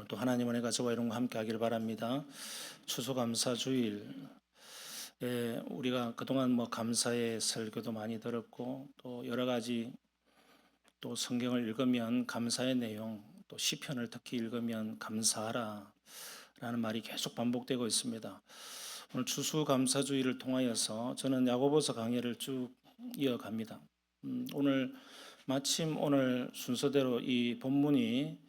오늘도 하나님 은혜가 저와 여러분과 함께 하길 바랍니다. 추수감사주일, 우리가 그동안 감사의 설교도 많이 들었고 또 여러 가지 또 성경을 읽으면 감사의 내용, 또 시편을 특히 읽으면 감사하라 라는 말이 계속 반복되고 있습니다. 오늘 추수감사주일을 통하여서 저는 야고보서 강해를 쭉 이어갑니다. 오늘 마침 오늘 순서대로 이 본문이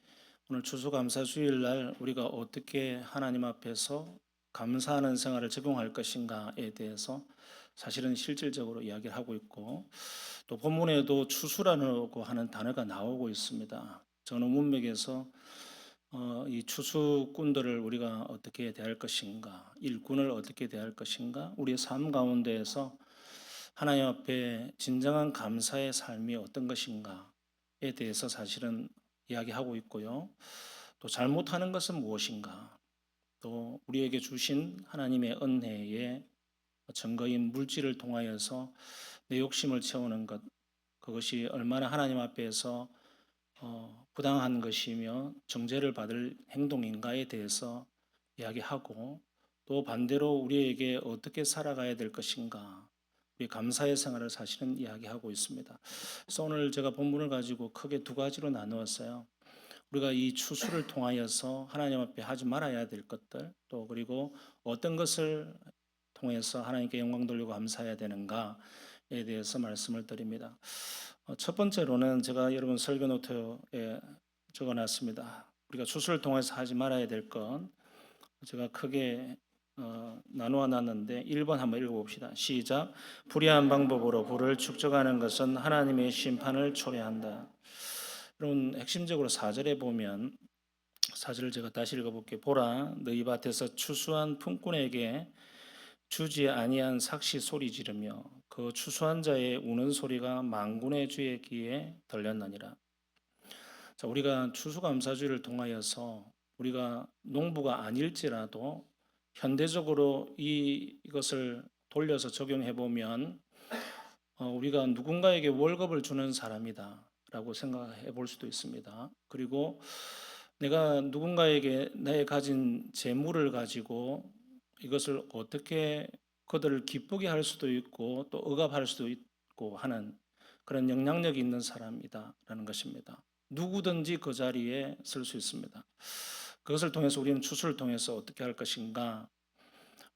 오늘 추수감사주일 날 우리가 어떻게 하나님 앞에서 감사하는 생활을 적용할 것인가에 대해서 사실은 실질적으로 이야기를 하고 있고, 또 본문에도 추수라고 하는 단어가 나오고 있습니다. 전후 문맥에서 이 추수꾼들을 우리가 어떻게 대할 것인가, 일꾼을 어떻게 대할 것인가, 우리의 삶 가운데에서 하나님 앞에 진정한 감사의 삶이 어떤 것인가에 대해서 사실은 이야기하고 있고요. 또 잘못하는 것은 무엇인가, 또 우리에게 주신 하나님의 은혜의 증거인 물질을 통하여서 내 욕심을 채우는 것, 그것이 얼마나 하나님 앞에서 부당한 것이며 정죄를 받을 행동인가에 대해서 이야기하고, 또 반대로 우리에게 어떻게 살아가야 될 것인가, 우리 감사의 생활을 사실은 이야기하고 있습니다. 그래서 오늘 제가 본문을 가지고 크게 두 가지로 나누었어요. 우리가 이 추수를 통하여서 하나님 앞에 하지 말아야 될 것들, 또 그리고 어떤 것을 통해서 하나님께 영광 돌리고 감사해야 되는가에 대해서 말씀을 드립니다. 첫 번째로는 제가 여러분 설교 노트에 적어놨습니다. 우리가 추수를 통해서 하지 말아야 될 것, 제가 크게 나누어 놨는데 1번 한번 읽어봅시다. 시작. 불의한 방법으로 부를 축적하는 것은 하나님의 심판을 초래한다. 여러분 핵심적으로 4절에 보면, 4절을 제가 다시 읽어볼게요. 보라, 너희 밭에서 추수한 품꾼에게 주지 아니한 삭시 소리 지르며 그 추수한 자의 우는 소리가 만군의 주의 귀에 들렸느니라. 자, 우리가 추수감사주를 통하여서 우리가 농부가 아닐지라도 현대적으로 이것을 돌려서 적용해 보면 우리가 누군가에게 월급을 주는 사람이다 라고 생각해 볼 수도 있습니다. 그리고 내가 누군가에게 내 가진 재물을 가지고 이것을 어떻게 그들을 기쁘게 할 수도 있고 또 억압할 수도 있고 하는 그런 영향력이 있는 사람이다라는 것입니다. 누구든지 그 자리에 설 수 있습니다. 그것을 통해서 우리는 추수를 통해서 어떻게 할 것인가?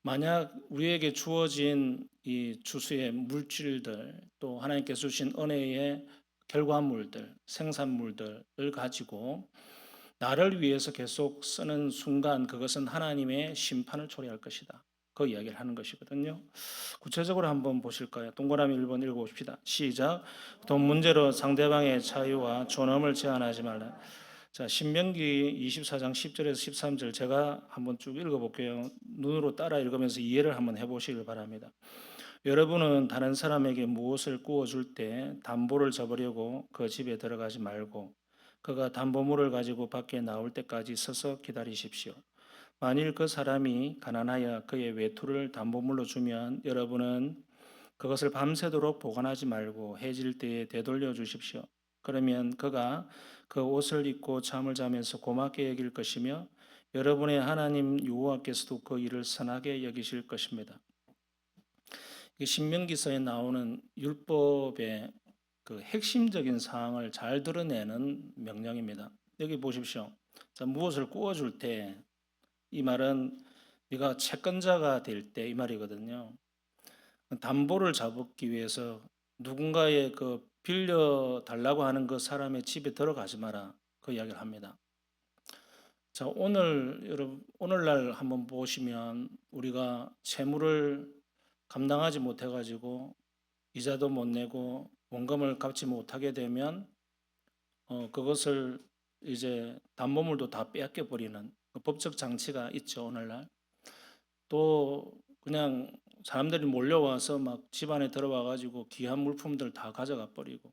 만약 우리에게 주어진 이 추수의 물질들, 또 하나님께서 주신 은혜의 결과물들, 생산물들을 가지고 나를 위해서 계속 쓰는 순간, 그것은 하나님의 심판을 초래할 것이다. 그 이야기를 하는 것이거든요. 구체적으로 한번 보실까요? 동그라미 1번 읽어봅시다. 시작. 돈 문제로 상대방의 자유와 존엄을 제한하지 말라. 자, 신명기 24장 10절에서 13절 제가 한번 쭉 읽어볼게요. 눈으로 따라 읽으면서 이해를 한번 해보시길 바랍니다. 여러분은 다른 사람에게 무엇을 구워줄 때 담보를 접으려고 그 집에 들어가지 말고 그가 담보물을 가지고 밖에 나올 때까지 서서 기다리십시오. 만일 그 사람이 가난하여 그의 외투를 담보물로 주면 여러분은 그것을 밤새도록 보관하지 말고 해질 때에 되돌려 주십시오. 그러면 그가 그 옷을 입고 잠을 자면서 고맙게 여길 것이며 여러분의 하나님 여호와께서도 그 일을 선하게 여기실 것입니다. 신명기서에 나오는 율법의 그 핵심적인 사항을 잘 드러내는 명령입니다. 여기 보십시오. 자, 무엇을 구워줄 때, 이 말은 네가 채권자가 될 때 이 말이거든요. 담보를 잡기 위해서 누군가의 그 빌려 달라고 하는 그 사람의 집에 들어가지 마라, 그 이야기를 합니다. 자, 오늘날 한번 보시면 우리가 채무를 감당하지 못해가지고 이자도 못 내고 원금을 갚지 못하게 되면 그것을 이제 담보물도 다 빼앗겨 버리는 그 법적 장치가 있죠. 오늘날 또 그냥 사람들이 몰려와서 막 집안에 들어와 가지고 귀한 물품들 다 가져가 버리고,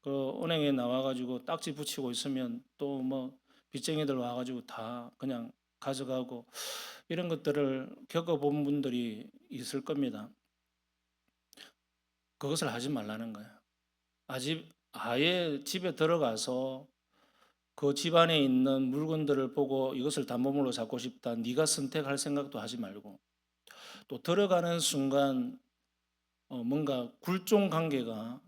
그 은행에 나와 가지고 딱지 붙이고 있으면 또 뭐 빚쟁이들 와 가지고 다 그냥 가져가고, 이런 것들을 겪어본 분들이 있을 겁니다. 그것을 하지 말라는 거예요. 아예 집에 들어가서 그 집안에 있는 물건들을 보고 이것을 담보물로 잡고 싶다. 네가 선택할 생각도 하지 말고 또 들어가는 순간 뭔가 굴종 관계가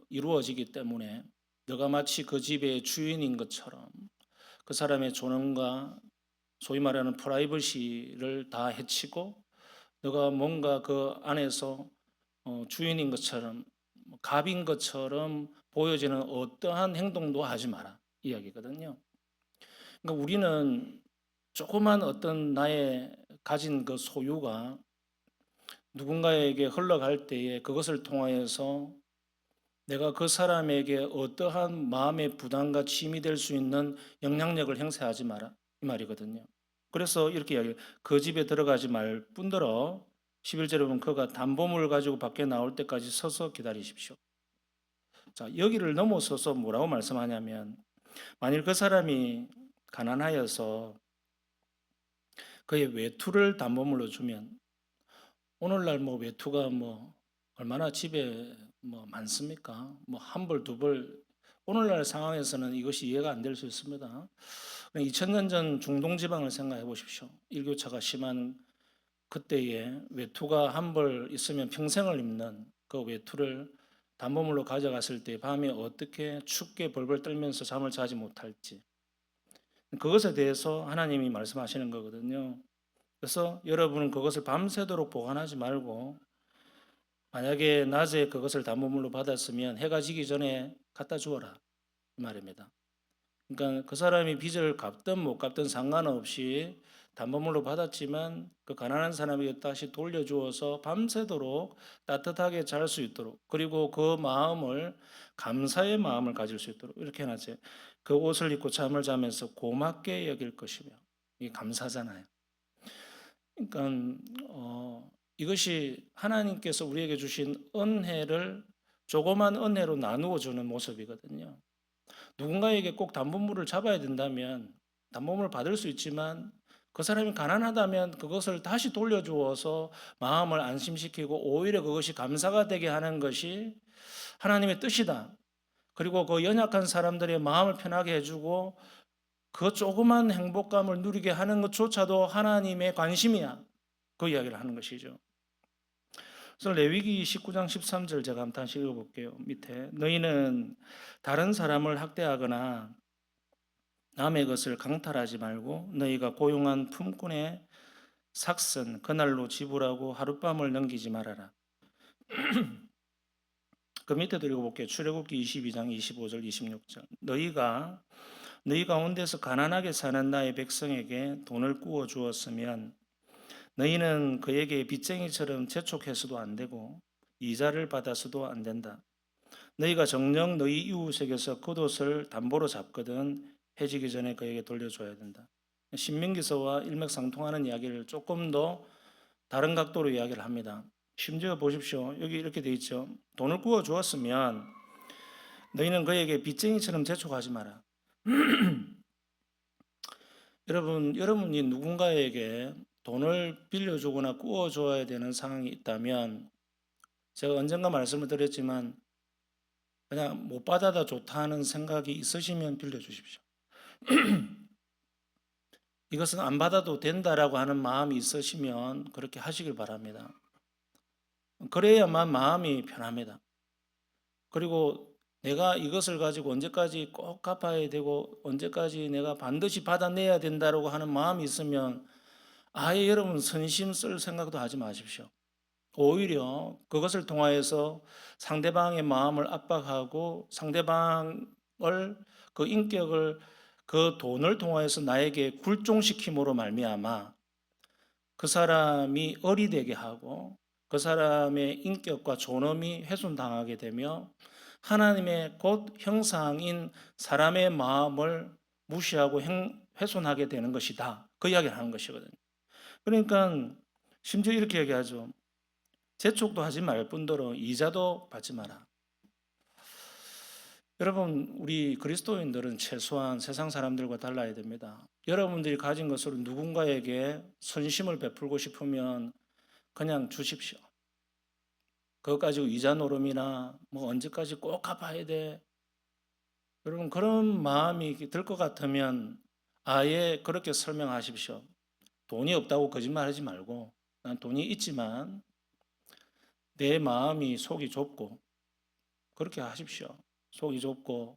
이루어지기 때문에 너가 마치 그 집의 주인인 것처럼 그 사람의 존엄과 소위 말하는 프라이버시를 다 해치고 너가 뭔가 그 안에서 주인인 것처럼 갑인 것처럼 보여지는 어떠한 행동도 하지 마라 이야기거든요. 그러니까 우리는 조그만 어떤 나의 가진 그 소유가 누군가에게 흘러갈 때에 그것을 통하여서 내가 그 사람에게 어떠한 마음의 부담과 짐이 될 수 있는 영향력을 행사하지 마라 이 말이거든요. 그래서 이렇게 이야기해요. 그 집에 들어가지 말 뿐더러 11절에 보면 그가 담보물을 가지고 밖에 나올 때까지 서서 기다리십시오. 자, 여기를 넘어서서 뭐라고 말씀하냐면 만일 그 사람이 가난하여서 그의 외투를 담보물로 주면 오늘날 뭐 외투가 뭐 얼마나 집에 뭐 많습니까? 뭐 한 벌, 두 벌. 오늘날 상황에서는 이것이 이해가 안 될 수 있습니다. 2000년 전 중동 지방을 생각해 보십시오. 일교차가 심한 그때에 외투가 한 벌 있으면 평생을 입는 그 외투를 담보물로 가져갔을 때 밤에 어떻게 춥게 벌벌 떨면서 잠을 자지 못할지 그것에 대해서 하나님이 말씀하시는 거거든요. 그래서 여러분은 그것을 밤새도록 보관하지 말고 만약에 낮에 그것을 담보물로 받았으면 해가 지기 전에 갖다 주어라 이 말입니다. 그러니까 그 사람이 빚을 갚든 못 갚든 상관없이 담보물로 받았지만 그 가난한 사람에게 다시 돌려주어서 밤새도록 따뜻하게 잘 수 있도록 그리고 그 마음을 감사의 마음을 가질 수 있도록 이렇게 해놨어요. 그 옷을 입고 잠을 자면서 고맙게 여길 것이며 이게 감사잖아요. 그러니까 이것이 하나님께서 우리에게 주신 은혜를 조그만 은혜로 나누어 주는 모습이거든요. 누군가에게 꼭 담보물을 잡아야 된다면 담보물을 받을 수 있지만 그 사람이 가난하다면 그것을 다시 돌려주어서 마음을 안심시키고 오히려 그것이 감사가 되게 하는 것이 하나님의 뜻이다. 그리고 그 연약한 사람들의 마음을 편하게 해주고 그 조그만 행복감을 누리게 하는 것조차도 하나님의 관심이야. 그 이야기를 하는 것이죠. 그래서 레위기 19장 13절 제가 한번 다시 읽어볼게요. 밑에 너희는 다른 사람을 학대하거나 남의 것을 강탈하지 말고 너희가 고용한 품꾼의 삭선 그날로 지불하고 하룻밤을 넘기지 말아라. 그 밑에도 읽어볼게요. 출애굽기 22장 25절 26절 너희가 너희 가운데서 가난하게 사는 나의 백성에게 돈을 꾸어 주었으면 너희는 그에게 빚쟁이처럼 재촉해서도 안 되고 이자를 받아서도 안 된다. 너희가 정녕 너희 이웃에게서 겉옷을 담보로 잡거든 해지기 전에 그에게 돌려줘야 된다. 신명기서와 일맥상통하는 이야기를 조금 더 다른 각도로 이야기를 합니다. 심지어 보십시오. 여기 이렇게 돼 있죠. 돈을 구워 주었으면 너희는 그에게 빚쟁이처럼 재촉하지 마라. 여러분이 누군가에게 돈을 빌려주거나 구워줘야 되는 상황이 있다면 제가 언젠가 말씀을 드렸지만 그냥 못 받아다 좋다는 생각이 있으시면 빌려주십시오. 이것은 안 받아도 된다라고 하는 마음이 있으시면 그렇게 하시길 바랍니다. 그래야만 마음이 편합니다. 그리고 내가 이것을 가지고 언제까지 꼭 갚아야 되고 언제까지 내가 반드시 받아내야 된다라고 하는 마음이 있으면 아예 여러분 선심 쓸 생각도 하지 마십시오. 오히려 그것을 통하여서 상대방의 마음을 압박하고 상대방을 그 인격을 그 돈을 통하여서 나에게 굴종시킴으로 말미암아 그 사람이 어리되게 하고 그 사람의 인격과 존엄이 훼손당하게 되며 하나님의 곧 형상인 사람의 마음을 무시하고 훼손하게 되는 것이다. 그 이야기를 하는 것이거든요. 그러니까 심지어 이렇게 얘기하죠. 재촉도 하지 말 뿐더러 이자도 받지 마라. 여러분, 우리 그리스도인들은 최소한 세상 사람들과 달라야 됩니다. 여러분들이 가진 것으로 누군가에게 선심을 베풀고 싶으면 그냥 주십시오. 그것 가지고 이자 노름이나 뭐 언제까지 꼭 갚아야 돼. 여러분 그런 마음이 들 것 같으면 아예 그렇게 설명하십시오. 돈이 없다고 거짓말하지 말고 난 돈이 있지만 내 마음이 속이 좁고 그렇게 하십시오. 속이 좁고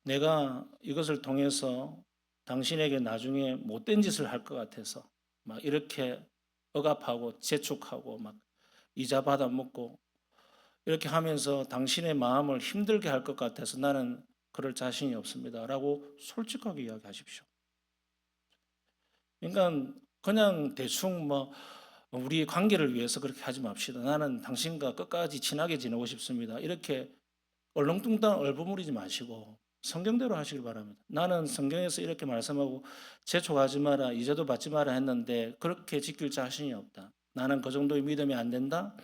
내가 이것을 통해서 당신에게 나중에 못된 짓을 할 것 같아서 막 이렇게 억압하고 재촉하고 막 이자 받아먹고 이렇게 하면서 당신의 마음을 힘들게 할 것 같아서 나는 그럴 자신이 없습니다. 라고 솔직하게 이야기하십시오. 그러니까 그냥 대충 뭐 우리 관계를 위해서 그렇게 하지 맙시다. 나는 당신과 끝까지 친하게 지내고 싶습니다. 이렇게 얼렁뚱땅 얼버무리지 마시고 성경대로 하시길 바랍니다. 나는 성경에서 이렇게 말씀하고 재촉하지 마라, 이자도 받지 마라 했는데 그렇게 지킬 자신이 없다. 나는 그 정도의 믿음이 안 된다.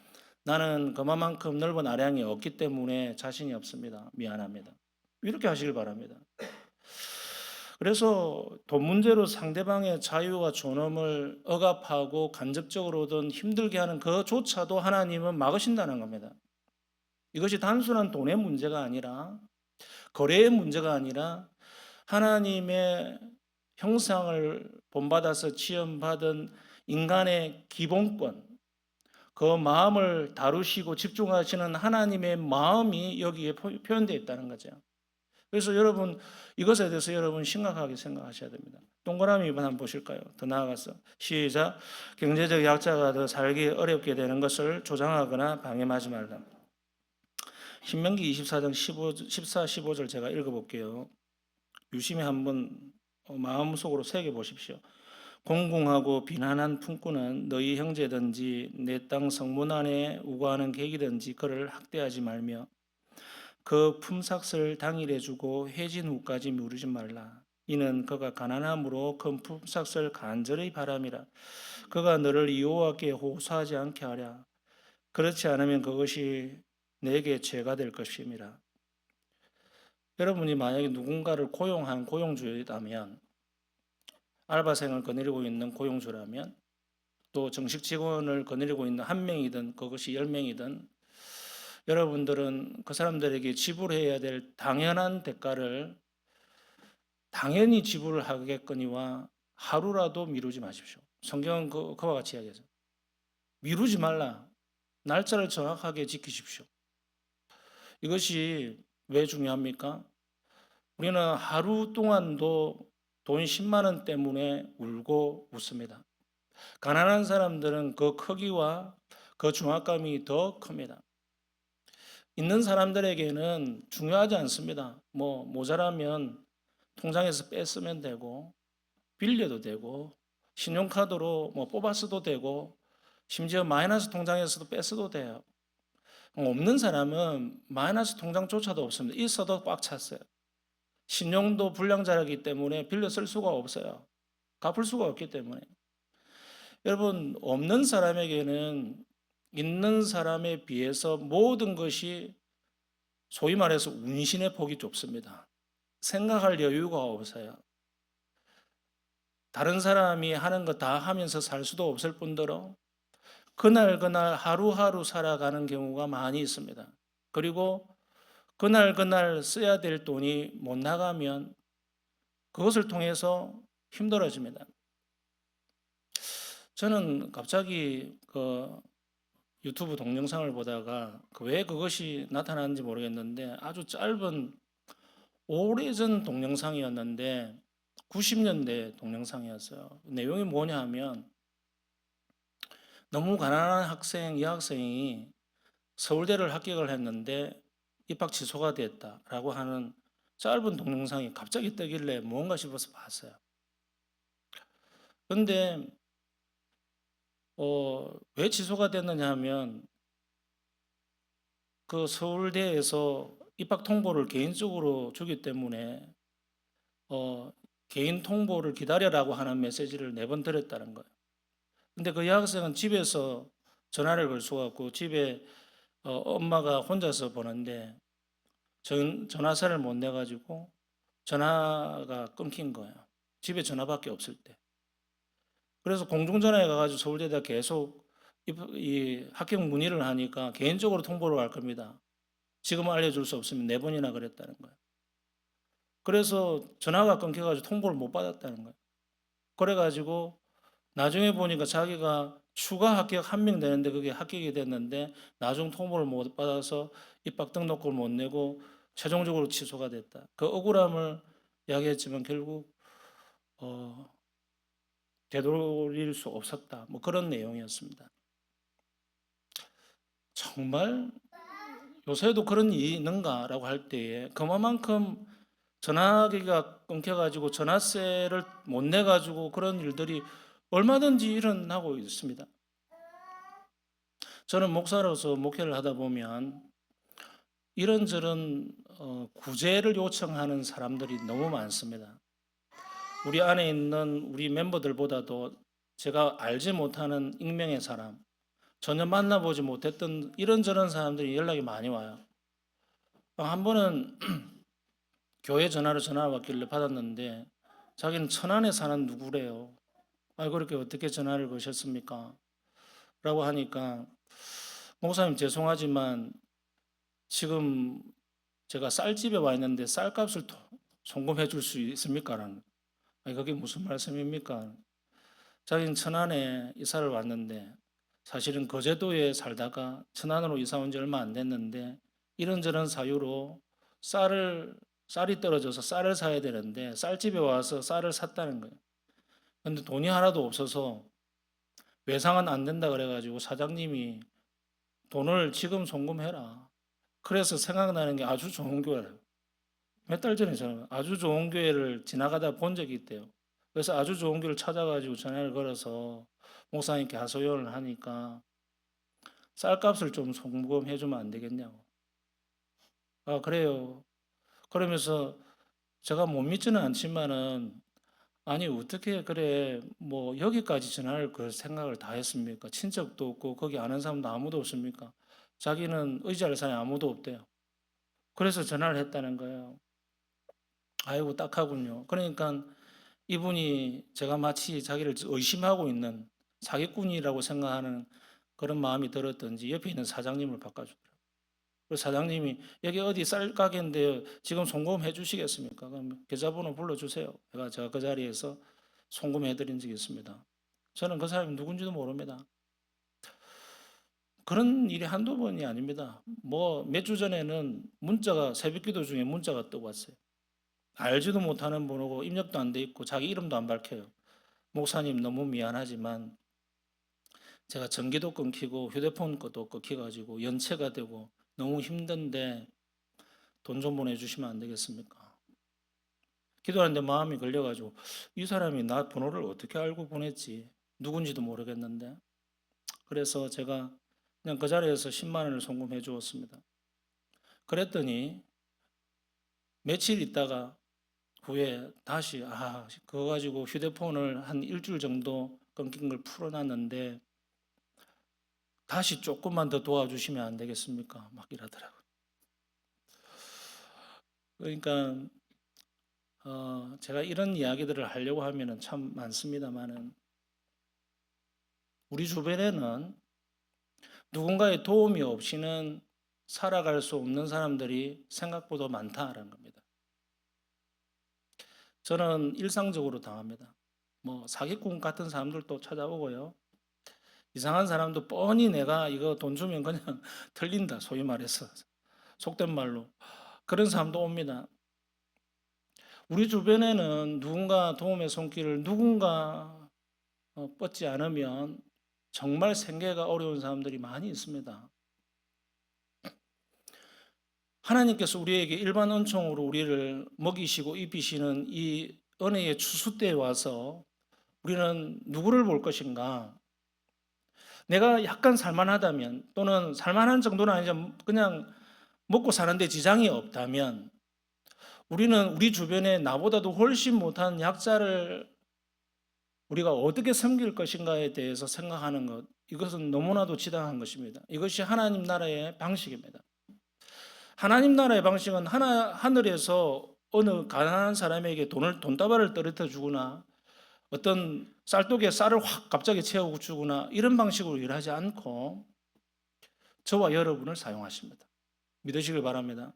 나는 그만큼 넓은 아량이 없기 때문에 자신이 없습니다. 미안합니다. 이렇게 하시길 바랍니다. 그래서 돈 문제로 상대방의 자유와 존엄을 억압하고 간접적으로든 힘들게 하는 그조차도 하나님은 막으신다는 겁니다. 이것이 단순한 돈의 문제가 아니라 거래의 문제가 아니라 하나님의 형상을 본받아서 지음받은 인간의 기본권, 그 마음을 다루시고 집중하시는 하나님의 마음이 여기에 표현되어 있다는 거죠. 그래서 여러분 이것에 대해서 여러분 심각하게 생각하셔야 됩니다. 동그라미 한번 보실까요? 더 나아가서 시작. 경제적 약자가 더 살기 어렵게 되는 것을 조장하거나 방해하지 말라. 신명기 24장 14, 15절 제가 읽어볼게요. 유심히 한번 마음속으로 새겨보십시오. 공공하고 비난한 품꾼은 너희 형제든지 내 땅 성문 안에 우거하는 객이든지 그를 학대하지 말며 그 품삯을 당일에 주고 해진 후까지 미루지 말라. 이는 그가 가난함으로 그 품삯을 간절히 바람이라. 그가 너를 여호와께 호소하지 않게 하랴. 그렇지 않으면 그것이 내게 죄가 될 것임이라. 여러분이 만약에 누군가를 고용한 고용주이라면, 알바생을 거느리고 있는 고용주라면, 또 정식 직원을 거느리고 있는 한 명이든 그것이 10명이든 여러분들은 그 사람들에게 지불해야 될 당연한 대가를 당연히 지불을 하겠거니와 하루라도 미루지 마십시오. 성경은 그와 같이 이야기하죠. 미루지 말라. 날짜를 정확하게 지키십시오. 이것이 왜 중요합니까? 우리는 하루 동안도 돈 10만 원 때문에 울고 웃습니다. 가난한 사람들은 그 크기와 그 중압감이 더 큽니다. 있는 사람들에게는 중요하지 않습니다. 뭐 모자라면 통장에서 뺐으면 되고 빌려도 되고 신용카드로 뭐 뽑았어도 되고 심지어 마이너스 통장에서도 뺐어도 돼요. 없는 사람은 마이너스 통장조차도 없습니다. 있어도 꽉 찼어요. 신용도 불량자이기 때문에 빌려 쓸 수가 없어요. 갚을 수가 없기 때문에. 여러분, 없는 사람에게는 있는 사람에 비해서 모든 것이 소위 말해서 운신의 폭이 좁습니다. 생각할 여유가 없어요. 다른 사람이 하는 거 다 하면서 살 수도 없을 뿐더러 그날 하루하루 살아가는 경우가 많이 있습니다. 그리고 그날 써야 될 돈이 못 나가면 그것을 통해서 힘들어집니다. 저는 갑자기 그 유튜브 동영상을 보다가 왜 그것이 나타나는지 모르겠는데 아주 짧은 오래전 동영상이었는데 90년대 동영상이었어요. 내용이 뭐냐 하면 너무 가난한 여학생이 서울대를 합격을 했는데 입학 취소가 됐다라고 하는 짧은 동영상이 갑자기 뜨길래 뭔가 싶어서 봤어요. 그런데 왜 취소가 됐느냐 하면 그 서울대에서 입학 통보를 개인적으로 주기 때문에 개인 통보를 기다려라고 하는 메시지를 4번 드렸다는 거예요. 근데 그 여학생은 집에서 전화를 걸 수가 없고 집에 엄마가 혼자서 보는데 전화세를 못 내가지고 전화가 끊긴 거예요. 집에 전화밖에 없을 때. 그래서 공중전화에 가가지고 서울대에다 계속 이 합격 문의를 하니까 개인적으로 통보를 할 겁니다. 지금 알려줄 수 없으면 4번이나 그랬다는 거예요. 그래서 전화가 끊겨가지고 통보를 못 받았다는 거예요. 그래가지고 나중에 보니까 자기가 추가 합격 한 명 되는데 그게 합격이 됐는데 나중 통보를 못 받아서 입학 등록금을 못 내고 최종적으로 취소가 됐다. 그 억울함을 이야기했지만 결국 어, 되돌릴 수 없었다. 뭐 그런 내용이었습니다. 정말 요새도 그런 일이 있는가라고 할 때에 그만큼 전화기가 끊겨가지고 전화세를 못 내가지고 그런 일들이 얼마든지 일어나고 있습니다. 저는 목사로서 목회를 하다 보면 이런저런 구제를 요청하는 사람들이 너무 많습니다. 우리 안에 있는 우리 멤버들보다도 제가 알지 못하는 익명의 사람, 전혀 만나보지 못했던 이런저런 사람들이 연락이 많이 와요. 한 번은 교회 전화로 전화가 왔길래 받았는데 자기는 천안에 사는 누구래요. 아, 그렇게 어떻게 전화를 거셨습니까? 라고 하니까 목사님 죄송하지만 지금 제가 쌀집에 와 있는데 쌀값을 송금해 줄 수 있습니까? 라는. 아니, 그게 무슨 말씀입니까? 자기는 천안에 이사를 왔는데 사실은 거제도에 살다가 천안으로 이사 온 지 얼마 안 됐는데 이런저런 사유로 쌀이 떨어져서 쌀을 사야 되는데 쌀집에 와서 쌀을 샀다는 거예요. 근데 돈이 하나도 없어서 외상은 안 된다 그래가지고 사장님이 돈을 지금 송금해라. 그래서 생각나는 게 아주 좋은 교회예요. 몇 달 전에 저는 아주 좋은 교회를 지나가다 본 적이 있대요. 그래서 아주 좋은 교회를 찾아가지고 전화를 걸어서 목사님께 하소연을 하니까 쌀값을 좀 송금해 주면 안 되겠냐고. 아, 그래요. 그러면서 제가 못 믿지는 않지만은 아니 어떻게 그래 뭐 여기까지 전화를 그 생각을 다 했습니까? 친척도 없고 거기 아는 사람도 아무도 없습니까? 자기는 의지할 사람이 아무도 없대요. 그래서 전화를 했다는 거예요. 아이고 딱하군요. 그러니까 이분이 제가 마치 자기를 의심하고 있는 사기꾼이라고 생각하는 그런 마음이 들었던지 옆에 있는 사장님을 바꿔주더라고요. 그래서 사장님이 여기 어디 쌀 가게인데요. 지금 송금해 주시겠습니까? 그럼 계좌번호 불러주세요. 제가 그 자리에서 송금해 드린 적이 있습니다. 저는 그 사람이 누군지도 모릅니다. 그런 일이 한두 번이 아닙니다. 뭐 몇 주 전에는 문자가 새벽기도 중에 문자가 뜨고 왔어요. 알지도 못하는 번호고 입력도 안 돼 있고 자기 이름도 안 밝혀요. 목사님 너무 미안하지만 제가 전기도 끊기고 휴대폰 것도 끊기가지고 연체가 되고 너무 힘든데 돈 좀 보내주시면 안 되겠습니까? 기도하는데 마음이 걸려가지고 이 사람이 나 번호를 어떻게 알고 보냈지? 누군지도 모르겠는데 그래서 제가 그냥 그 자리에서 10만 원을 송금해 주었습니다. 그랬더니 며칠 있다가 후에 다시 그거 가지고 휴대폰을 한 일주일 정도 끊긴 걸 풀어놨는데 다시 조금만 더 도와주시면 안 되겠습니까? 막 이러더라고요. 그러니까 제가 이런 이야기들을 하려고 하면은 참 많습니다만은 우리 주변에는 누군가의 도움이 없이는 살아갈 수 없는 사람들이 생각보다 많다라는 겁니다. 저는 일상적으로 당합니다. 뭐 사기꾼 같은 사람들도 찾아오고요. 이상한 사람도 뻔히 내가 이거 돈 주면 그냥 털린다 소위 말해서 속된 말로 그런 사람도 옵니다. 우리 주변에는 누군가 도움의 손길을 누군가 뻗지 않으면 정말 생계가 어려운 사람들이 많이 있습니다. 하나님께서 우리에게 일반 은총으로 우리를 먹이시고 입히시는 이 은혜의 추수 때에 와서 우리는 누구를 볼 것인가? 내가 약간 살만하다면 또는 살만한 정도는 아니지만 그냥 먹고 사는데 지장이 없다면 우리는 우리 주변에 나보다도 훨씬 못한 약자를 우리가 어떻게 섬길 것인가에 대해서 생각하는 것, 이것은 너무나도 지당한 것입니다. 이것이 하나님 나라의 방식입니다. 하나님 나라의 방식은 하늘에서 어느 가난한 사람에게 돈다발을 떨어뜨려 주거나 어떤 쌀독에 쌀을 확 갑자기 채우고 주거나 이런 방식으로 일하지 않고 저와 여러분을 사용하십니다. 믿으시길 바랍니다.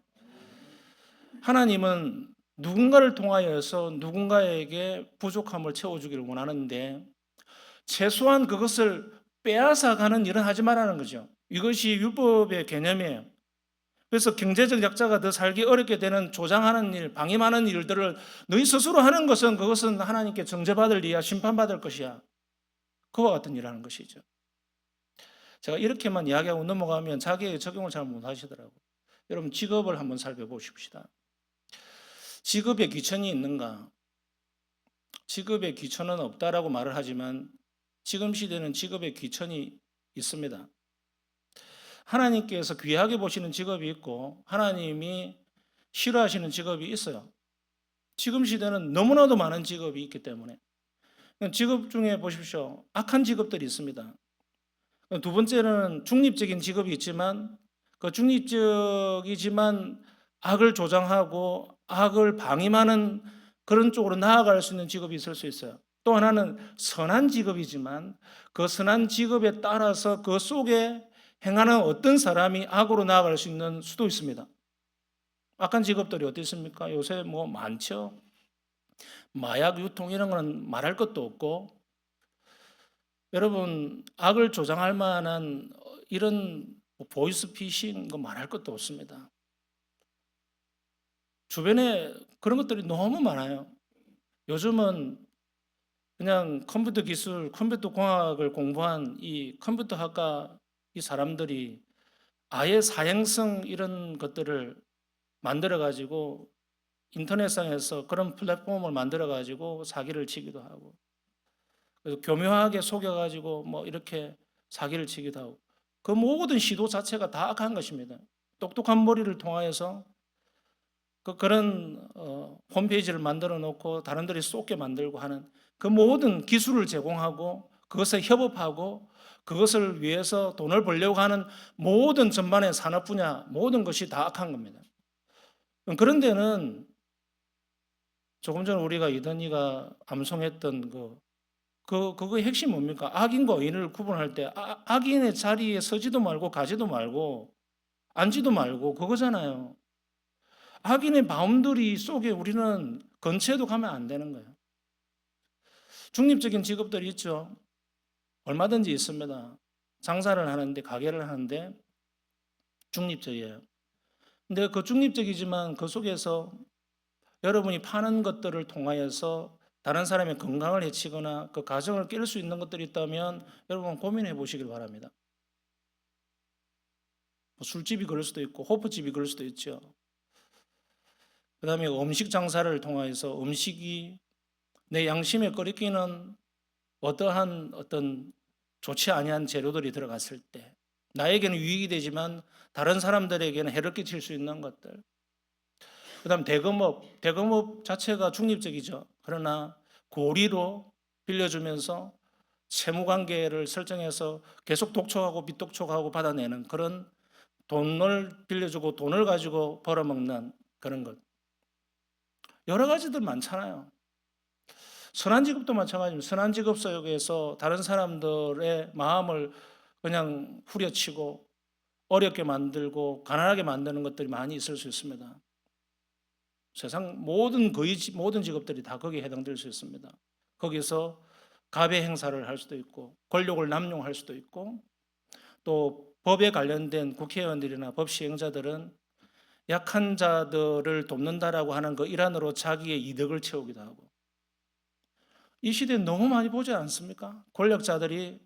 하나님은 누군가를 통하여서 누군가에게 부족함을 채워주기를 원하는데 최소한 그것을 빼앗아가는 일은 하지 말라는 거죠. 이것이 율법의 개념이에요. 그래서 경제적 약자가 더 살기 어렵게 되는 조장하는 일, 방임하는 일들을 너희 스스로 하는 것은 그것은 하나님께 정죄받을 일이야, 심판받을 것이야. 그와 같은 일하는 것이죠. 제가 이렇게만 이야기하고 넘어가면 자기의 적용을 잘 못하시더라고요. 여러분 직업을 한번 살펴보십시다. 직업에 귀천이 있는가? 직업에 귀천은 없다라고 말을 하지만 지금 시대는 직업에 귀천이 있습니다. 하나님께서 귀하게 보시는 직업이 있고 하나님이 싫어하시는 직업이 있어요. 지금 시대는 너무나도 많은 직업이 있기 때문에 직업 중에 보십시오. 악한 직업들이 있습니다. 두 번째는 중립적인 직업이 있지만 그 중립적이지만 악을 조장하고 악을 방임하는 그런 쪽으로 나아갈 수 있는 직업이 있을 수 있어요. 또 하나는 선한 직업이지만 그 선한 직업에 따라서 그 속에 행하는 어떤 사람이 악으로 나아갈 수 있는 수도 있습니다. 악한 직업들이 어디 있습니까? 요새 뭐 많죠. 마약 유통 이런 거는 말할 것도 없고 여러분 악을 조장할 만한 이런 보이스피싱 거 말할 것도 없습니다. 주변에 그런 것들이 너무 많아요. 요즘은 그냥 컴퓨터 기술, 컴퓨터 공학을 공부한 이 컴퓨터 학과 이 사람들이 아예 사행성 이런 것들을 만들어 가지고 인터넷상에서 그런 플랫폼을 만들어 가지고 사기를 치기도 하고 그래서 교묘하게 속여 가지고 뭐 이렇게 사기를 치기도 하고 그 모든 시도 자체가 다 악한 것입니다. 똑똑한 머리를 통하여서 그런 홈페이지를 만들어 놓고 다른들이 쏟게 만들고 하는 그 모든 기술을 제공하고 그것에 협업하고 그것을 위해서 돈을 벌려고 하는 모든 전반의 산업 분야 모든 것이 다 악한 겁니다. 그런 데는 조금 전 우리가 이던희가 암송했던 그거의 핵심이 뭡니까? 악인과 의인을 구분할 때 악인의 자리에 서지도 말고 가지도 말고 앉지도 말고 그거잖아요. 악인의 바운더리 속에 우리는 근처에도 가면 안 되는 거예요. 중립적인 직업들이 있죠. 얼마든지 있습니다. 장사를 하는데 가게를 하는데 중립적이에요. 근데 그 중립적이지만 그 속에서 여러분이 파는 것들을 통하여서 다른 사람의 건강을 해치거나 그 가정을 깰 수 있는 것들이 있다면 여러분 고민해 보시길 바랍니다. 뭐 술집이 그럴 수도 있고 호프집이 그럴 수도 있죠. 그 다음에 음식 장사를 통해서 음식이 내 양심에 꺼리끼는 어떠한 어떤 좋지 아니한 재료들이 들어갔을 때 나에게는 유익이 되지만 다른 사람들에게는 해를 끼칠 수 있는 것들. 그다음 대금업 자체가 중립적이죠. 그러나 고리로 빌려주면서 채무 관계를 설정해서 계속 독촉하고 빚독촉하고 받아내는 그런 돈을 빌려주고 돈을 가지고 벌어먹는 그런 것. 여러 가지들 많잖아요. 선한 직업도 마찬가지입니다. 선한 직업 속에서 다른 사람들의 마음을 그냥 후려치고 어렵게 만들고 가난하게 만드는 것들이 많이 있을 수 있습니다. 세상 거의 모든 직업들이 다 거기에 해당될 수 있습니다. 거기서 가배 행사를 할 수도 있고 권력을 남용할 수도 있고 또 법에 관련된 국회의원들이나 법 시행자들은 약한 자들을 돕는다라고 하는 그 일환으로 자기의 이득을 채우기도 하고 이 시대에 너무 많이 보지 않습니까? 권력자들이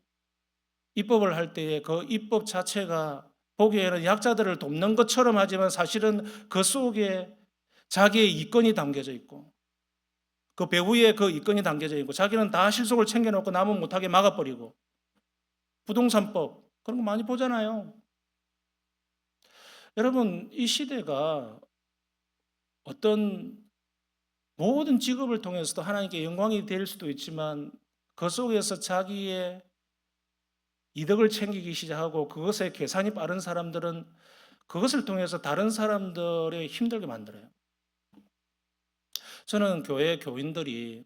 입법을 할 때에 그 입법 자체가 보기에는 약자들을 돕는 것처럼 하지만 사실은 그 속에 자기의 이권이 담겨져 있고 그 배후에 그 이권이 담겨져 있고 자기는 다 실속을 챙겨놓고 남은 못하게 막아버리고 부동산법 그런 거 많이 보잖아요. 여러분 이 시대가 어떤 모든 직업을 통해서도 하나님께 영광이 될 수도 있지만 그 속에서 자기의 이득을 챙기기 시작하고 그것에 계산이 빠른 사람들은 그것을 통해서 다른 사람들을 힘들게 만들어요. 저는 교회 교인들이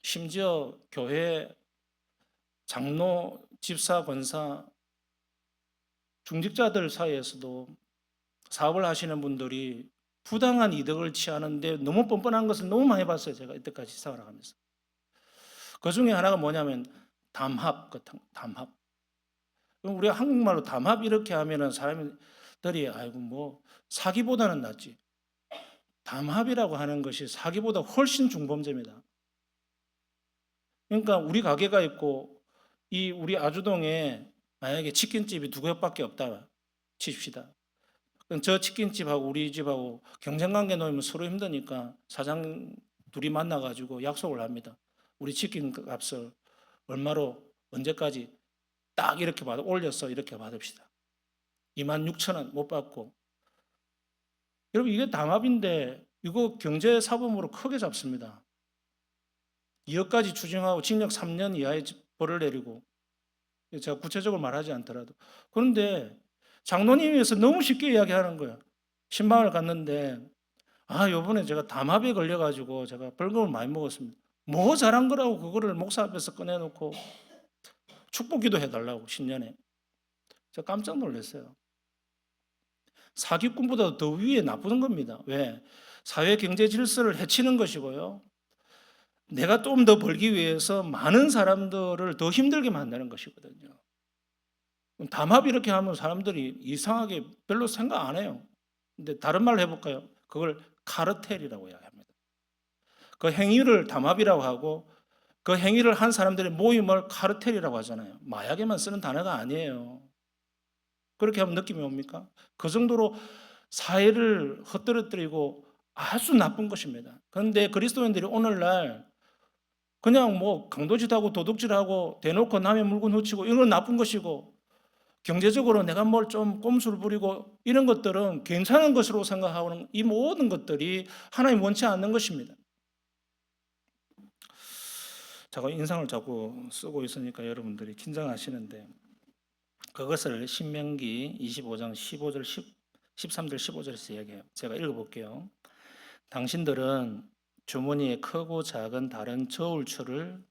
심지어 교회 장로, 집사, 권사, 중직자들 사이에서도 사업을 하시는 분들이 부당한 이득을 취하는데 너무 뻔뻔한 것을 너무 많이 봤어요. 제가 이때까지 살아가면서. 그 중에 하나가 뭐냐면 담합 같은 담합. 그럼 우리가 한국말로 담합 이렇게 하면은 사람들이 아이고 뭐 사기보다는 낫지. 담합이라고 하는 것이 사기보다 훨씬 중범죄입니다. 그러니까 우리 가게가 있고 이 우리 아주동에 만약에 치킨집이 두 개밖에 없다 칩시다. 그럼 저 치킨집하고 우리 집하고 경쟁관계 놓으면 서로 힘드니까 사장 둘이 만나가지고 약속을 합니다. 우리 치킨 값을 얼마로 언제까지 딱 이렇게 받아 올려서 이렇게 받읍시다. 26,000원 못 받고. 여러분 이게 담합인데 이거 경제사범으로 크게 잡습니다. 2억까지 추징하고 징역 3년 이하의 벌을 내리고 제가 구체적으로 말하지 않더라도 그런데 장로님에서 너무 쉽게 이야기하는 거예요. 신방을 갔는데 요번에 제가 담합에 걸려가지고 제가 벌금을 많이 먹었습니다. 뭐 잘한 거라고 그거를 목사 앞에서 꺼내놓고 축복기도 해달라고 신년에. 제가 깜짝 놀랐어요. 사기꾼보다 더 위에 나쁘는 겁니다. 왜? 사회 경제 질서를 해치는 것이고요. 내가 좀 더 벌기 위해서 많은 사람들을 더 힘들게 만드는 것이거든요. 담합 이렇게 하면 사람들이 이상하게 별로 생각 안 해요. 근데 다른 말로 해볼까요? 그걸 카르텔이라고 이야기합니다. 그 행위를 담합이라고 하고 그 행위를 한 사람들의 모임을 카르텔이라고 하잖아요. 마약에만 쓰는 단어가 아니에요. 그렇게 하면 느낌이 옵니까? 그 정도로 사회를 헛떨어뜨리고 아주 나쁜 것입니다. 그런데 그리스도인들이 오늘날 그냥 뭐 강도짓하고 도둑질하고 대놓고 남의 물건 훔치고 이런 건 나쁜 것이고 경제적으로 내가 뭘 좀 꼼수를 부리고 이런 것들은 괜찮은 것으로 생각하는 이 모든 것들이 하나님 원치 않는 것입니다. 제가 인상을 자꾸 쓰고 있으니까 여러분들이 긴장하시는데 그것을 신명기 25장 15절 13절 15절에서 이야기해요. 제가 읽어볼게요. 당신들은 주머니에 크고 작은 다른 저울추를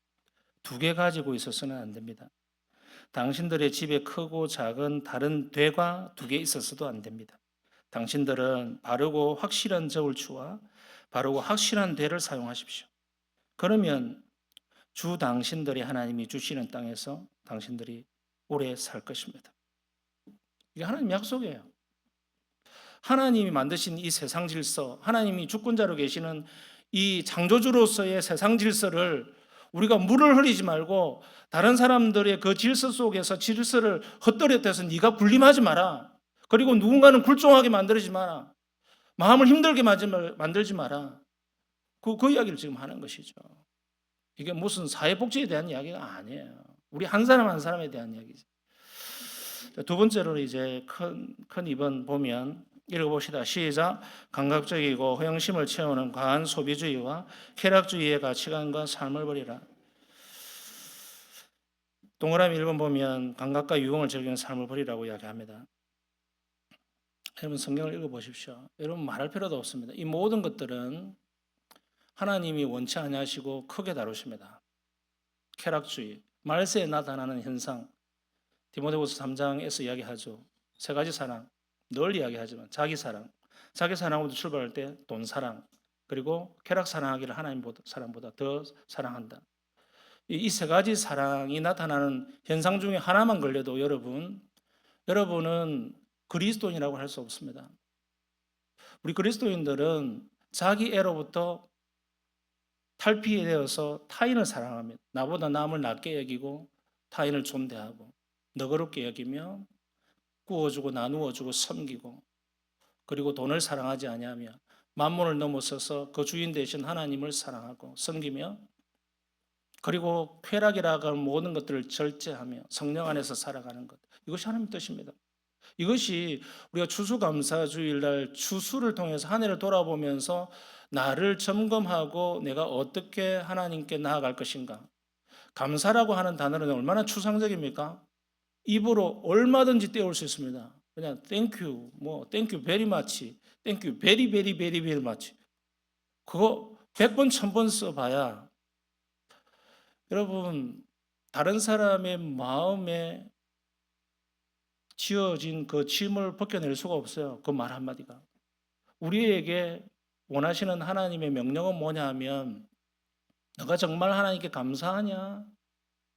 두 개 가지고 있어서는 안 됩니다. 당신들의 집에 크고 작은 다른 되가 두 개 있어서도 안 됩니다. 당신들은 바르고 확실한 저울추와 바르고 확실한 되를 사용하십시오. 그러면 주 당신들의 하나님이 주시는 땅에서 당신들이 오래 살 것입니다. 이게 하나님 약속이에요. 하나님이 만드신 이 세상 질서, 하나님이 주권자로 계시는 이 창조주로서의 세상 질서를 우리가 물을 흐리지 말고 다른 사람들의 그 질서 속에서 질서를 헛되려서 네가 군림하지 마라. 그리고 누군가는 굴종하게 만들지 마라. 마음을 힘들게 만들지 마라. 그 이야기를 지금 하는 것이죠. 이게 무슨 사회복지에 대한 이야기가 아니에요. 우리 한 사람 한 사람에 대한 이야기죠. 두 번째로 이제 큰 2번 보면 읽어봅시다. 시작. 감각적이고 허영심을 채우는 과한 소비주의와 쾌락주의의 가치관과 삶을 버리라. 동그라미 1번 보면 감각과 유흥을 즐기는 삶을 버리라고 이야기합니다. 여러분 성경을 읽어보십시오. 여러분 말할 필요도 없습니다. 이 모든 것들은 하나님이 원치 아니하시고 크게 다루십니다. 쾌락주의, 말세에 나타나는 현상, 디모데후서 3장에서 이야기하죠. 세 가지 사랑, 늘 이야기하지만 자기 사랑부터 출발할 때 돈 사랑, 그리고 쾌락 사랑하기를 하나님 사랑보다 더 사랑한다. 이 세 가지 사랑이 나타나는 현상 중에 하나만 걸려도 여러분은 그리스도인이라고 할 수 없습니다. 우리 그리스도인들은 자기 애로부터 탈피되어서 타인을 사랑합니다. 나보다 남을 낮게 여기고 타인을 존대하고 너그럽게 여기며 구워주고 나누어주고 섬기고 그리고 돈을 사랑하지 아니하며 만물을 넘어서서 그 주인 되신 하나님을 사랑하고 섬기며 그리고 쾌락이라고 하는 모든 것들을 절제하며 성령 안에서 살아가는 것. 이것이 하나님의 뜻입니다. 이것이 우리가 추수감사주일날 추수를 통해서 한 해를 돌아보면서 나를 점검하고 내가 어떻게 하나님께 나아갈 것인가. 감사라고 하는 단어는 얼마나 추상적입니까? 입으로 얼마든지 떼올 수 있습니다. 그냥 thank you, thank you very much, thank you very very very very much. 그거 100번 1000번 써봐야 여러분 다른 사람의 마음에 지어진 그 짐을 벗겨낼 수가 없어요. 그 말 한마디가. 우리에게 원하시는 하나님의 명령은 뭐냐 하면 너가 정말 하나님께 감사하냐?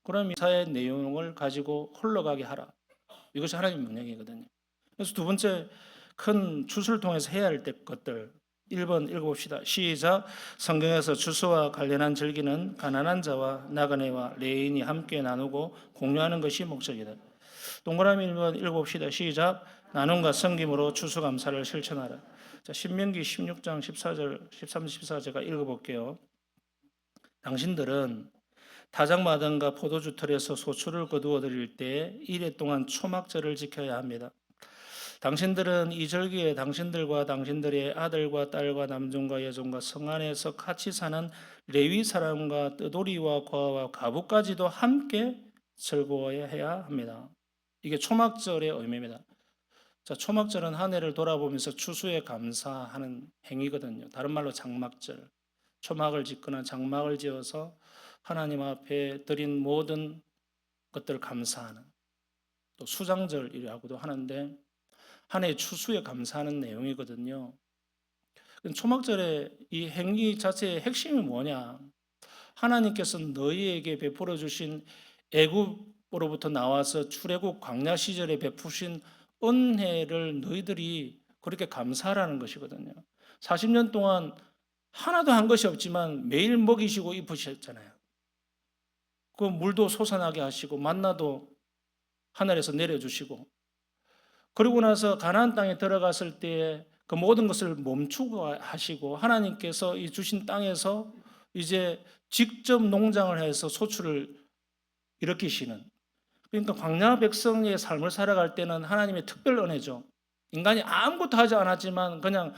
그럼 이사의 내용을 가지고 흘러가게 하라. 이것이 하나님의 명령이거든요. 그래서 두 번째 큰 추수를 통해서 해야 할 것들 1번 읽어봅시다. 시작. 성경에서 추수와 관련한 절기는 가난한 자와 나그네와 레인이 함께 나누고 공유하는 것이 목적이다. 동그라미 1번 읽어봅시다. 시작. 나눔과 섬김으로 추수감사를 실천하라. 자, 신명기 16장 14절, 13, 14 제가 읽어볼게요. 당신들은 다장마당과 포도주 털에서 소출을 거두어 드릴 때 이래 동안 초막절을 지켜야 합니다. 당신들은 이 절기에 당신들과 당신들의 아들과 딸과 남종과 여종과 성 안에서 같이 사는 레위 사람과 뜨돌이와 과와 가부까지도 함께 즐거워야 해야 합니다. 이게 초막절의 의미입니다. 자, 초막절은 한 해를 돌아보면서 추수에 감사하는 행위거든요. 다른 말로 장막절. 초막을 짓거나 장막을 지어서 하나님 앞에 드린 모든 것들을 감사하는, 또 수장절이라고도 하는데 한 해 추수에 감사하는 내용이거든요. 초막절의 이 행위 자체의 핵심이 뭐냐? 하나님께서 너희에게 베풀어 주신 애굽으로부터 나와서 출애굽 광야 시절에 베푸신 은혜를 너희들이 그렇게 감사하라는 것이거든요. 40년 동안 하나도 한 것이 없지만 매일 먹이시고 입으셨잖아요. 그 물도 솟아나게 하시고 만나도 하늘에서 내려주시고, 그리고 나서 가나안 땅에 들어갔을 때 그 모든 것을 멈추고 하시고 하나님께서 이 주신 땅에서 이제 직접 농장을 해서 소출을 일으키시는, 그러니까 광야 백성의 삶을 살아갈 때는 하나님의 특별 은혜죠. 인간이 아무것도 하지 않았지만 그냥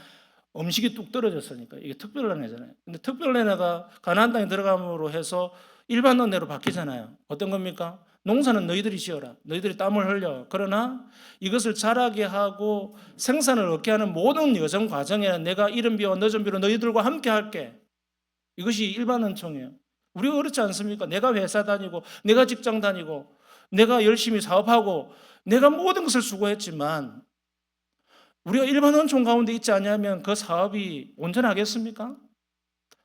음식이 뚝 떨어졌으니까 이게 특별 은혜잖아요. 근데 특별 은혜가 가나안 땅에 들어감으로 해서 일반 은혜로 바뀌잖아요. 어떤 겁니까? 농사는 너희들이 지어라. 너희들이 땀을 흘려. 그러나 이것을 자라게 하고 생산을 얻게 하는 모든 여정 과정에는 내가 이른 비와 늦은 비로 너희들과 함께 할게. 이것이 일반 은총이에요. 우리가 그렇지 않습니까? 내가 회사 다니고 내가 직장 다니고 내가 열심히 사업하고 내가 모든 것을 수고했지만 우리가 일반 은총 가운데 있지 않냐면 그 사업이 온전하겠습니까?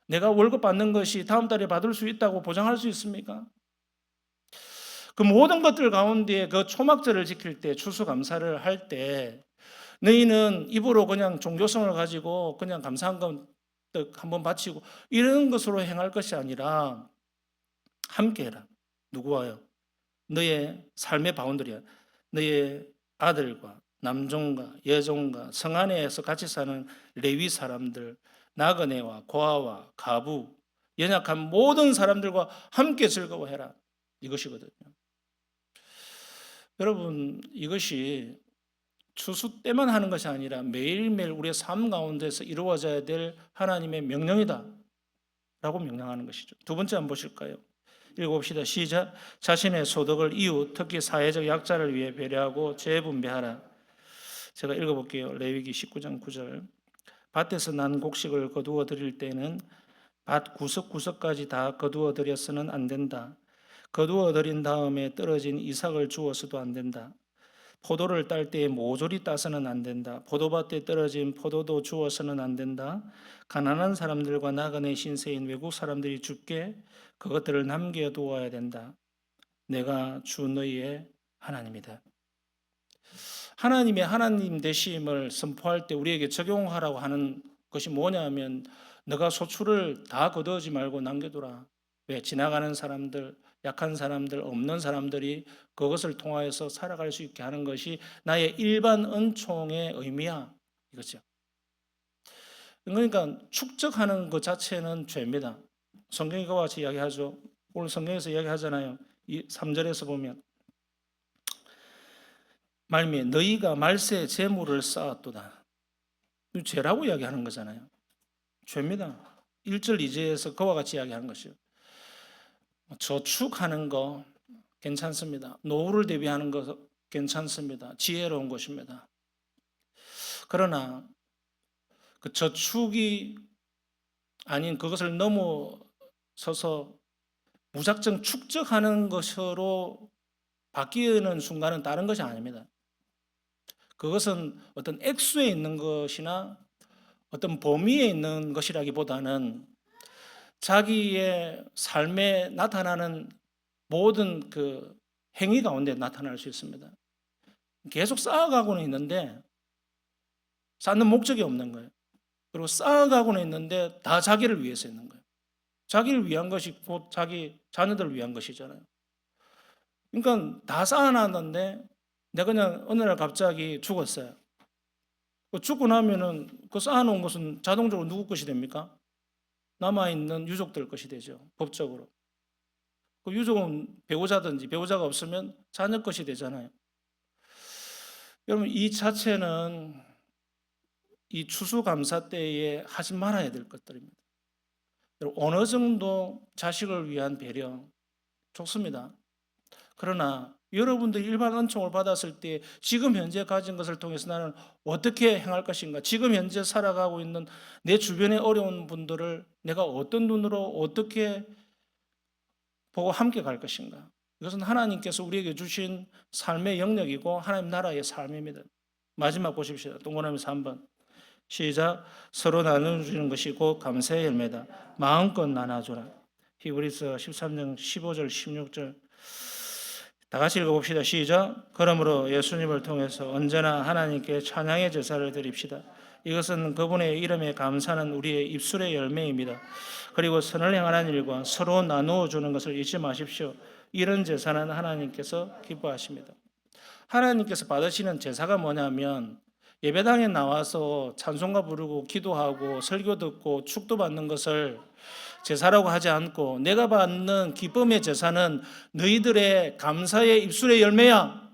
내가 월급 받는 것이 다음 달에 받을 수 있다고 보장할 수 있습니까? 그 모든 것들 가운데 그 초막절을 지킬 때, 추수감사를 할 때 너희는 입으로 그냥 종교성을 가지고 그냥 감사한 것 한번 바치고 이런 것으로 행할 것이 아니라 함께 해라. 누구와요? 너의 삶의 바운더리야. 너의 아들과 남종과 여종과 성 안에서 같이 사는 레위 사람들, 나그네와 고아와 가부, 연약한 모든 사람들과 함께 즐거워해라. 이것이거든요. 여러분, 이것이 추수 때만 하는 것이 아니라 매일매일 우리의 삶 가운데서 이루어져야 될 하나님의 명령이다 라고 명령하는 것이죠. 두 번째 한번 보실까요? 읽어봅시다. 시작. 자신의 소득을 이웃, 특히 사회적 약자를 위해 배려하고 재분배하라. 제가 읽어볼게요. 레위기 19장 9절. 밭에서 난 곡식을 거두어 드릴 때는 밭 구석구석까지 다 거두어 드려서는 안 된다. 거두어 드린 다음에 떨어진 이삭을 주어서도 안 된다. 포도를 딸 때에 모조리 따서는 안 된다. 포도밭에 떨어진 포도도 주어서는 안 된다. 가난한 사람들과 나그네 신세인 외국 사람들이 죽게 그것들을 남겨두어야 된다. 내가 주 너희의 하나님이다. 하나님의 하나님 되심을 선포할 때 우리에게 적용하라고 하는 것이 뭐냐면 너가 소출을 다 거두지 말고 남겨두라. 왜? 지나가는 사람들, 약한 사람들, 없는 사람들이 그것을 통하여서 살아갈 수 있게 하는 것이 나의 일반 은총의 의미야. 이거죠. 그러니까 축적하는 것 자체는 죄입니다. 성경이 그와 같이 이야기하죠. 오늘 성경에서 이야기하잖아요. 이 3절에서 보면 말미에 너희가 말세에 재물을 쌓았도다. 죄라고 이야기하는 거잖아요. 죄입니다. 1절 2절에서 그와 같이 이야기하는 것이요. 저축하는 거 괜찮습니다. 노후를 대비하는 거 괜찮습니다. 지혜로운 것입니다. 그러나 그 저축이 아닌 그것을 넘어서서 무작정 축적하는 것으로 바뀌는 순간은 다른 것이 아닙니다. 그것은 어떤 액수에 있는 것이나 어떤 범위에 있는 것이라기보다는 자기의 삶에 나타나는 모든 그 행위 가운데 나타날 수 있습니다. 계속 쌓아가고는 있는데 쌓는 목적이 없는 거예요. 그리고 쌓아가고는 있는데 다 자기를 위해서 있는 거예요. 자기를 위한 것이 곧 자기 자녀들을 위한 것이잖아요. 그러니까 다 쌓아놨는데 내가 그냥 어느 날 갑자기 죽었어요. 죽고 나면은 그 쌓아놓은 것은 자동적으로 누구 것이 됩니까? 남아있는 유족들 것이 되죠. 법적으로. 그 유족은 배우자든지 배우자가 없으면 자녀 것이 되잖아요. 여러분 이 자체는 이 추수감사 때에 하지 말아야 될 것들입니다. 어느 정도 자식을 위한 배려 좋습니다. 그러나 여러분들이 일반 은총을 받았을 때 지금 현재 가진 것을 통해서 나는 어떻게 행할 것인가? 지금 현재 살아가고 있는 내 주변에 어려운 분들을 내가 어떤 눈으로 어떻게 보고 함께 갈 것인가? 이것은 하나님께서 우리에게 주신 삶의 영역이고 하나님 나라의 삶입니다. 마지막 보십시오. 동그라미 3번. 시작. 서로 나눠주는 것이 곧 감사의 열매다. 마음껏 나눠주라. 히브리서 13장 15절 16절 다 같이 읽어봅시다. 시작. 그러므로 예수님을 통해서 언제나 하나님께 찬양의 제사를 드립시다. 이것은 그분의 이름에 감사하는 우리의 입술의 열매입니다. 그리고 선을 행하는 일과 서로 나누어 주는 것을 잊지 마십시오. 이런 제사는 하나님께서 기뻐하십니다. 하나님께서 받으시는 제사가 뭐냐면 예배당에 나와서 찬송가 부르고 기도하고 설교 듣고 축도 받는 것을 제사라고 하지 않고 내가 받는 기쁨의 제사는 너희들의 감사의 입술의 열매야.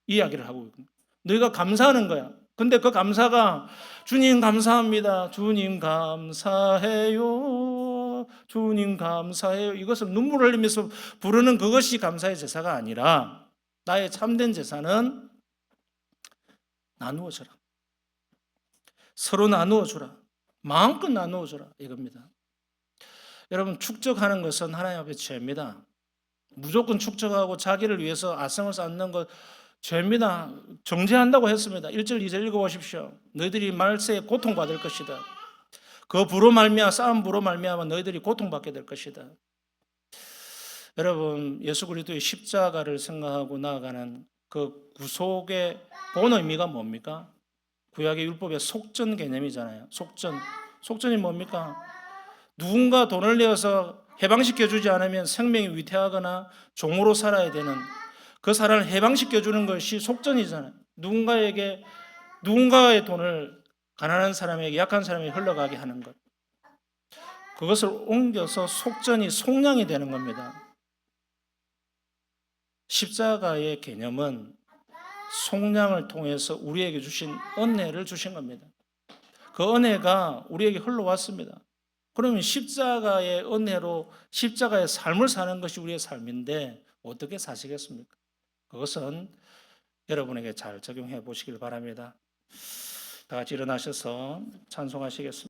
이야기를 하고 있거든요. 너희가 감사하는 거야. 근데 그 감사가 주님 감사합니다. 주님 감사해요. 주님 감사해요. 이것을 눈물을 흘리면서 부르는 그것이 감사의 제사가 아니라 나의 참된 제사는 나누어 주라. 서로 나누어 주라. 마음껏 나누어 주라. 이겁니다. 여러분 축적하는 것은 하나님 앞에 죄입니다. 무조건 축적하고 자기를 위해서 아성을 쌓는 것 죄입니다. 정죄한다고 했습니다. 1절 2절 읽어보십시오. 너희들이 말세에 고통받을 것이다. 그 부로 말미암아 쌓은 부로 말미암아 너희들이 고통받게 될 것이다. 여러분 예수 그리스도의 십자가를 생각하고 나아가는 그 구속의 본 의미가 뭡니까? 구약의 율법의 속전 개념이잖아요. 속전이 뭡니까? 누군가 돈을 내어서 해방시켜주지 않으면 생명이 위태하거나 종으로 살아야 되는 그 사람을 해방시켜주는 것이 속전이잖아요. 누군가의 돈을 가난한 사람에게 약한 사람에게 흘러가게 하는 것. 그것을 옮겨서 속전이 속량이 되는 겁니다. 십자가의 개념은 속량을 통해서 우리에게 주신 은혜를 주신 겁니다. 그 은혜가 우리에게 흘러왔습니다. 그러면 십자가의 은혜로 십자가의 삶을 사는 것이 우리의 삶인데 어떻게 사시겠습니까? 그것은 여러분에게 잘 적용해 보시길 바랍니다. 다 같이 일어나셔서 찬송하시겠습니다.